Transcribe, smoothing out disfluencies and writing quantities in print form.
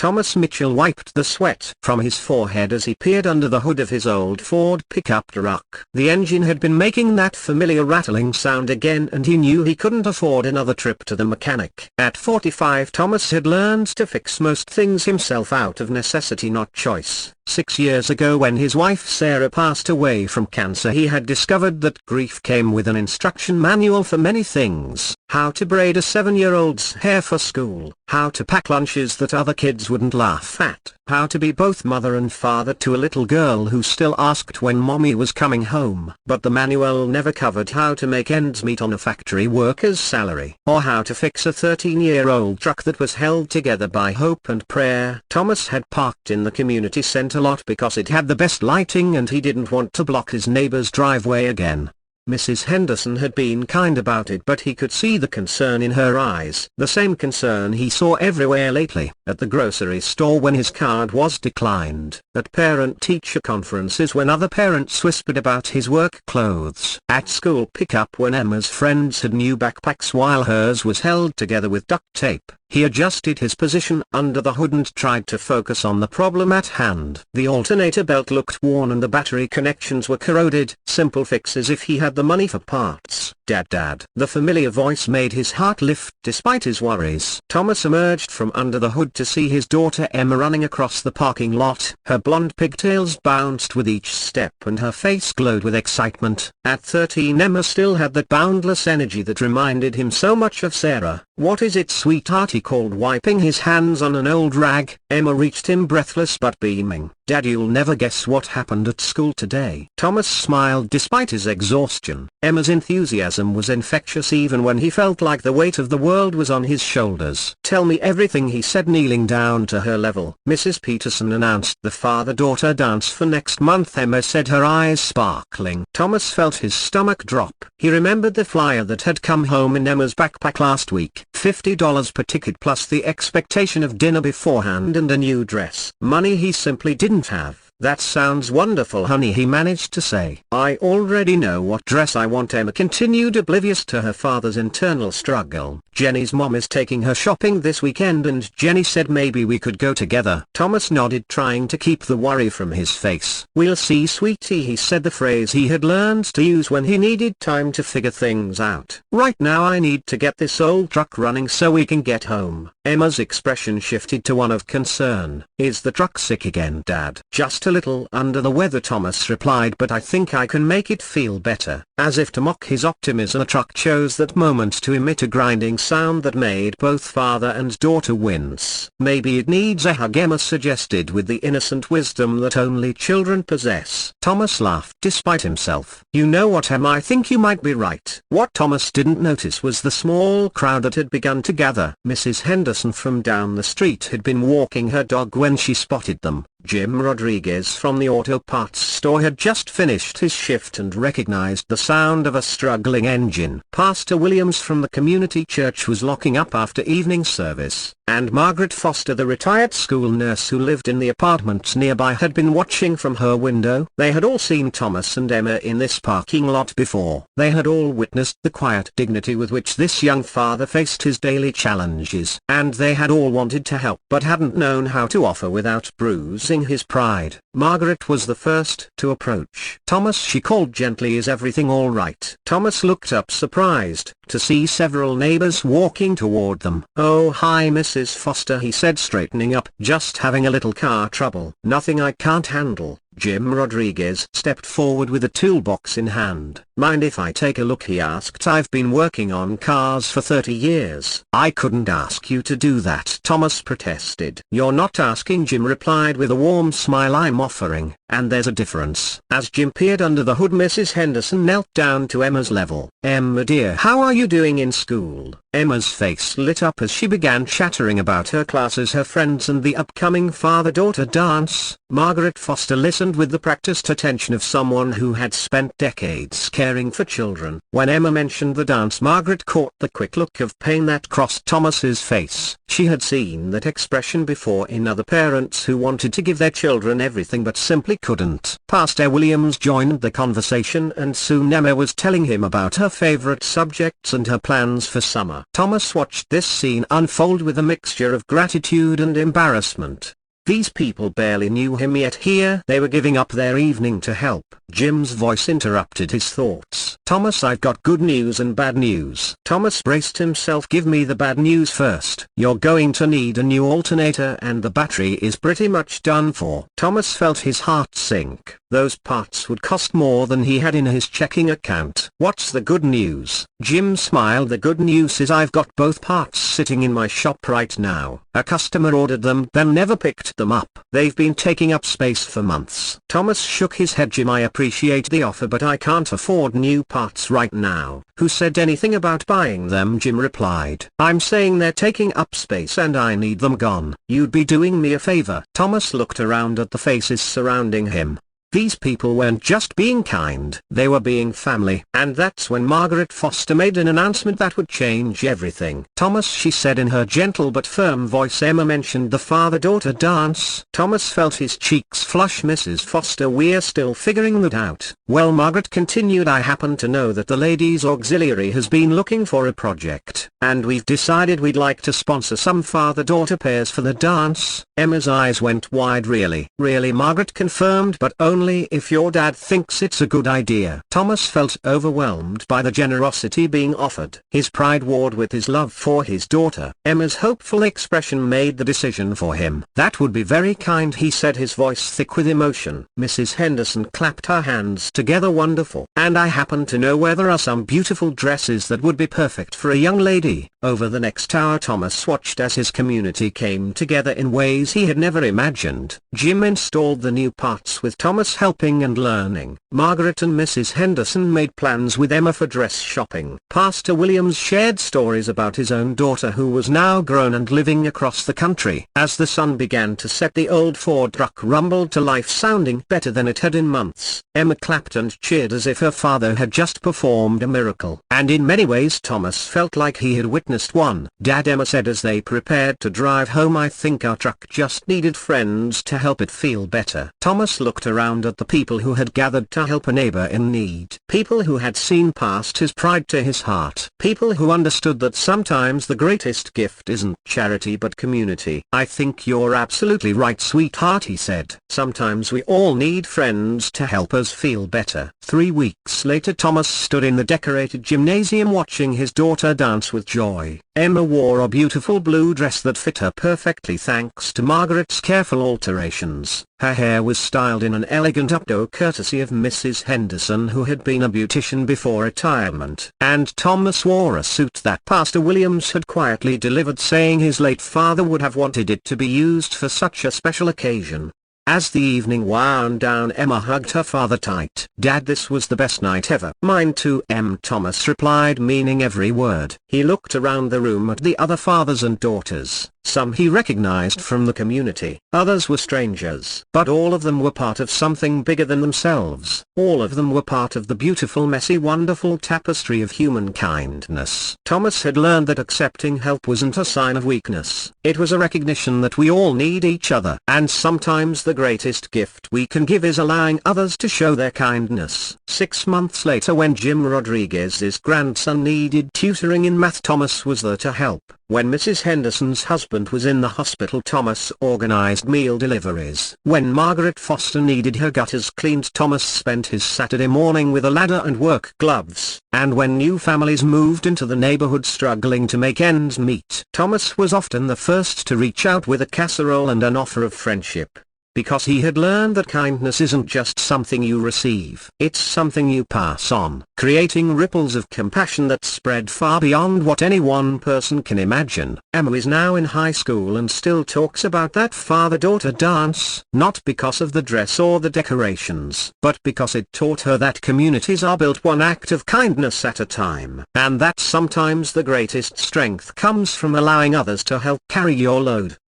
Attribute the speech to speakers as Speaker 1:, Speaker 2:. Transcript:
Speaker 1: Thomas Mitchell wiped the sweat from his forehead as he peered under the hood of his old Ford pickup truck. The engine had been making that familiar rattling sound again, and he knew he couldn't afford another trip to the mechanic. At 45, Thomas had learned to fix most things himself out of necessity, not choice. 6 years ago, when his wife Sarah passed away from cancer, he had discovered that grief came with an instruction manual for many things: how to braid a 7-year-old's hair for school, how to pack lunches that other kids wouldn't laugh at, how to be both mother and father to a little girl who still asked when mommy was coming home. But the manual never covered how to make ends meet on a factory worker's salary, or how to fix a 13-year-old truck that was held together by hope and prayer. Thomas had parked in the community center lot because it had the best lighting, and he didn't want to block his neighbor's driveway again. Mrs. Henderson had been kind about it, but he could see the concern in her eyes, the same concern he saw everywhere lately: at the grocery store when his card was declined, at parent-teacher conferences when other parents whispered about his work clothes, at school pickup when Emma's friends had new backpacks while hers was held together with duct tape. He adjusted his position under the hood and tried to focus on the problem at hand. The alternator belt looked worn and the battery connections were corroded. Simple fixes if he had the money for parts. Dad. The familiar voice made his heart lift despite his worries. Thomas emerged from under the hood to see his daughter Emma running across the parking lot. Her blonde pigtails bounced with each step and her face glowed with excitement. At 13, Emma still had that boundless energy that reminded him so much of Sarah. "What is it, sweetheart?" he called, wiping his hands on an old rag. Emma reached him, breathless but beaming. "Dad, you'll never guess what happened at school today." Thomas smiled despite his exhaustion. Emma's enthusiasm was infectious even when he felt like the weight of the world was on his shoulders. "Tell me everything," he said, kneeling down to her level. Mrs. Peterson announced the father-daughter dance for next month, Emma said, her eyes sparkling. Thomas felt his stomach drop. He remembered the flyer that had come home in Emma's backpack last week. $50 per ticket plus the expectation of dinner beforehand and a new dress. Money he simply didn't have. "That sounds wonderful, honey," he managed to say. "I already know what dress I want," Emma continued, oblivious to her father's internal struggle. "Jenny's mom is taking her shopping this weekend and Jenny said maybe we could go together." Thomas nodded, trying to keep the worry from his face. "We'll see, sweetie," he said, the phrase he had learned to use when he needed time to figure things out. "Right now I need to get this old truck running so we can get home." Emma's expression shifted to one of concern. "Is the truck sick again, Dad?" "Just a little under the weather," Thomas replied, "but I think I can make it feel better." As if to mock his optimism, the truck chose that moment to emit a grinding sound that made both father and daughter wince. "Maybe it needs a hug," Emma suggested with the innocent wisdom that only children possess. Thomas laughed despite himself. "You know what, Emma, I think you might be right." What Thomas didn't notice was the small crowd that had begun to gather. Mrs. Henderson from down the street had been walking her dog when she spotted them. Jim Rodriguez from the auto parts store had just finished his shift and recognized the sound of a struggling engine. Pastor Williams from the community church was locking up after evening service, and Margaret Foster, the retired school nurse who lived in the apartments nearby, had been watching from her window. They had all seen Thomas and Emma in this parking lot before. They had all witnessed the quiet dignity with which this young father faced his daily challenges, and they had all wanted to help but hadn't known how to offer without bruising his pride. Margaret was the first to approach. "Thomas," she called gently, "is everything all right?" Thomas looked up, surprised to see several neighbors walking toward them. "Oh, hi, Mrs. Foster," he said, straightening up. "Just having a little car trouble." "Nothing I can't handle." Jim Rodriguez stepped forward with a toolbox in hand. "Mind if I take a look?" he asked. "I've been working on cars for 30 years. "I couldn't ask you to do that," Thomas protested. "You're not asking," Jim replied with a warm smile. "I'm offering, and there's a difference." As Jim peered under the hood, Mrs. Henderson knelt down to Emma's level. "Emma dear, how are you doing in school?" Emma's face lit up as she began chattering about her classes, her friends, and the upcoming father-daughter dance. Margaret Foster listened listened with the practiced attention of someone who had spent decades caring for children. When Emma mentioned the dance, Margaret caught the quick look of pain that crossed Thomas's face. She had seen that expression before in other parents who wanted to give their children everything but simply couldn't. Pastor Williams joined the conversation, and soon Emma was telling him about her favorite subjects and her plans for summer. Thomas watched this scene unfold with a mixture of gratitude and embarrassment. These people barely knew him, yet here they were giving up their evening to help. Jim's voice interrupted his thoughts. "Thomas, I've got good news and bad news." Thomas braced himself. "Give me the bad news first. You're going to need a new alternator and the battery is pretty much done for." Thomas felt his heart sink. Those parts would cost more than he had in his checking account. "What's the good news?" Jim smiled. "The good news is I've got both parts sitting in my shop right now. A customer ordered them, then never picked them up. They've been taking up space for months." Thomas shook his head. "Jim, I appreciate the offer, but I can't afford new parts right now." "Who said anything about buying them?" Jim replied. "I'm saying they're taking up space and I need them gone. You'd be doing me a favor." Thomas looked around at the faces surrounding him. These people weren't just being kind, they were being family. And that's when Margaret Foster made an announcement that would change everything. "Thomas," she said in her gentle but firm voice, "Emma mentioned the father-daughter dance." Thomas felt his cheeks flush. "Mrs. Foster, we're still figuring that out." "Well," Margaret continued, "I happen to know that the Ladies Auxiliary has been looking for a project, and we've decided we'd like to sponsor some father-daughter pairs for the dance." Emma's eyes went wide. "Really?" "Really," Margaret confirmed, "but only if your dad thinks it's a good idea." Thomas felt overwhelmed by the generosity being offered. His pride warred with his love for his daughter. Emma's hopeful expression made the decision for him. "That would be very kind," he said, his voice thick with emotion. Mrs. Henderson clapped her hands together. "Wonderful. And I happen to know where there are some beautiful dresses that would be perfect for a young lady." Over the next hour Thomas watched as his community came together in ways he had never imagined. Jim installed the new parts with Thomas helping and learning. Margaret and Mrs. Henderson made plans with Emma for dress shopping. Pastor Williams shared stories about his own daughter who was now grown and living across the country. As the sun began to set, the old Ford truck rumbled to life, sounding better than it had in months. Emma clapped and cheered as if her father had just performed a miracle. And in many ways Thomas felt like he had witnessed one. "Dad," Emma said as they prepared to drive home, "I think our truck just needed friends to help it feel better." Thomas looked around at the people who had gathered to help a neighbor in need. People who had seen past his pride to his heart. People who understood that sometimes the greatest gift isn't charity but community. "I think you're absolutely right, sweetheart," he said. "Sometimes we all need friends to help us feel better." 3 weeks later Thomas stood in the decorated gymnasium watching his daughter dance with joy. Emma wore a beautiful blue dress that fit her perfectly thanks to Margaret's careful alterations. Her hair was styled in an elegant updo courtesy of Mrs. Henderson, who had been a beautician before retirement. And Thomas wore a suit that Pastor Williams had quietly delivered, saying his late father would have wanted it to be used for such a special occasion. As the evening wound down, Emma hugged her father tight. "Dad, this was the best night ever." "Mine too, Em," Thomas replied, meaning every word. He looked around the room at the other fathers and daughters. Some he recognized from the community, others were strangers. But all of them were part of something bigger than themselves. All of them were part of the beautiful, messy, wonderful tapestry of human kindness. Thomas had learned that accepting help wasn't a sign of weakness. It was a recognition that we all need each other. And sometimes the greatest gift we can give is allowing others to show their kindness. 6 months later, when Jim Rodriguez's grandson needed tutoring in math, Thomas was there to help. When Mrs. Henderson's husband was in the hospital, Thomas organized meal deliveries. When Margaret Foster needed her gutters cleaned, Thomas spent his Saturday morning with a ladder and work gloves. And when new families moved into the neighborhood struggling to make ends meet, Thomas was often the first to reach out with a casserole and an offer of friendship. Because he had learned that kindness isn't just something you receive, it's something you pass on, creating ripples of compassion that spread far beyond what any one person can imagine. Emma is now in high school and still talks about that father-daughter dance, not because of the dress or the decorations, but because it taught her that communities are built one act of kindness at a time, and that sometimes the greatest strength comes from allowing others to help carry your load.